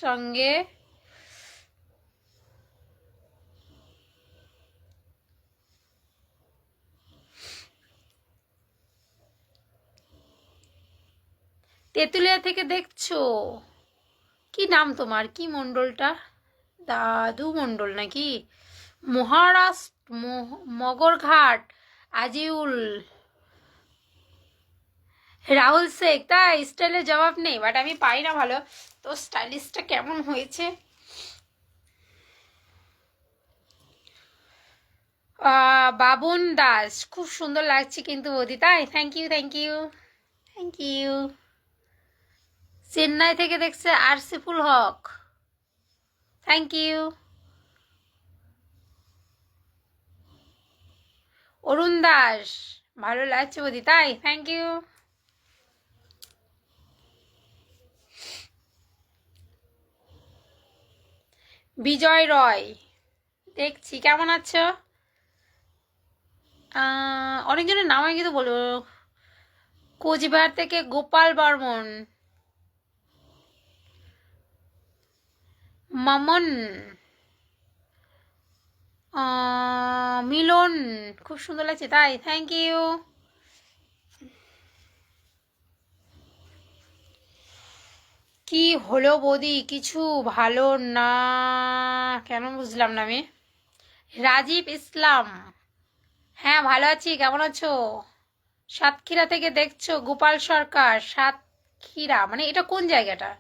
সঙ্গে তেঁতুলিয়া থেকে দেখছো? কি নাম তোমার? কি মণ্ডলটা? দাদু মণ্ডল নাকি? মহারাষ্ট্র মগরঘাট আজিউল রাহুল শেখ। তাই স্টাইলের জবাব নেই, বাট আমি পাই না ভালো। তো স্টাইলিশটা কেমন হয়েছে? বাবুন দাস, খুব সুন্দর লাগছে কিন্তু বৌদি। তাই? Thank you, thank you, thank you. Chennai থেকে দেখছে আরসিফুল হক, থ্যাংক ইউ। অরুণ দাস, ভালো লাগছে বৌদি। তাই? Thank you. বিজয় রয়, দেখছি। কেমন আছো? অনেকজনের নাম আমি কিন্তু বলবো। কোচবিহার থেকে গোপাল বর্মন, মামন, মিলন, খুব সুন্দর লাগছে। তাই? Thank you. কি হলো বৌদি? কিছু ভালো না কেন বুঝলাম না আমি। রাজীব ইসলাম, হ্যাঁ ভালো আছি। কেমন আছো? সাতক্ষীরা থেকে দেখছো গোপাল সরকার। সাতক্ষীরা মানে এটা কোন জায়গাটা?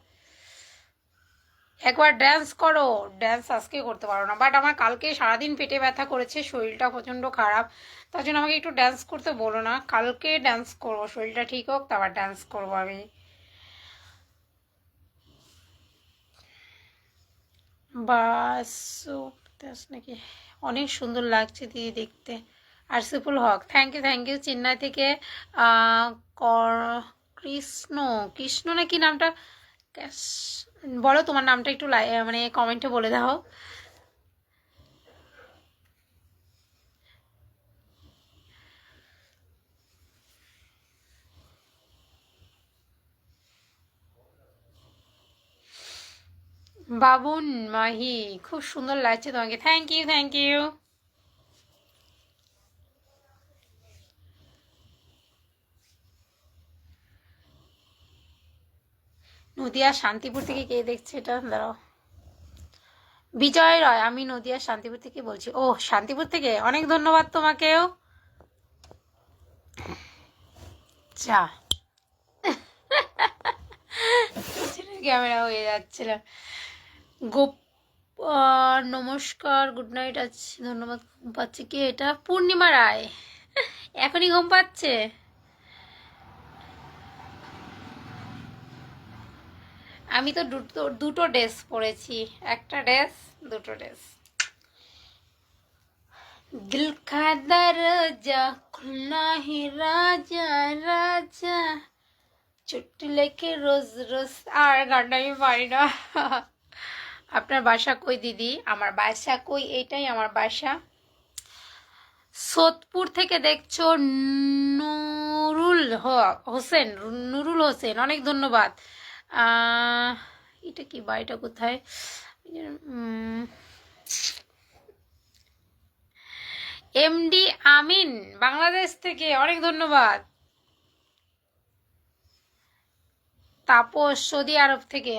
একবার ড্যান্স করো। ড্যান্স আজকে করতে পারো না, বাট আমার কালকে সারাদিন পেটে ব্যথা করেছে, শরীরটা প্রচণ্ড খারাপ। তার জন্য আমাকে একটু ড্যান্স করতে বলো না। কালকে ড্যান্স করবো, শরীরটা ঠিক হোক তারপর ড্যান্স করবো আমি। বাস নাকি? অনেক সুন্দর লাগছে দিদি দেখতে। Arsiful Haque, thank you, thank you. Chennai থেকে কৃষ্ণ, কৃষ্ণ নাকি নামটা? বলো তোমার নামটা একটু মানে কমেন্টে বলে দাও। বাবুন মাহি, খুব সুন্দর লাগছে তোমাকে। Thank you, thank you. Nadia Shantipur থেকে কে দেখছে এটা? দাঁড়াও। বিজয় রয়, আমি নদিয়া শান্তিপুর থেকে বলছি। ও শান্তিপুর থেকে, অনেক ধন্যবাদ তোমাকেও। যা ক্যামেরা হয়ে যাচ্ছিল। গোপ নমস্কার, গুড নাইট আছে, ধন্যবাদ। ঘুম পাচ্ছে কি? এটা পূর্ণিমা রায়, এখনই ঘুম পাচ্ছে? আমি তো দুটো ড্রেস পরেছি, একটা ড্রেস, দুটো ড্রেস। दिल का दरवाजा खुलना है राजा राजा, ছুটি লেখে রোজ রোজ। আর গানটা আমি পারি না। আপনার বাসা কই দিদি? আমার বাসা কই, এইটাই আমার বাসা। সোদপুর থেকে দেখছো নুরুল হোসেন, নুরুল হোসেন, অনেক ধন্যবাদ। এটা কি, বাড়িটা কোথায়? এমডি আমিন, বাংলাদেশ থেকে, অনেক ধন্যবাদ। তাপস, সৌদি আরব থেকে।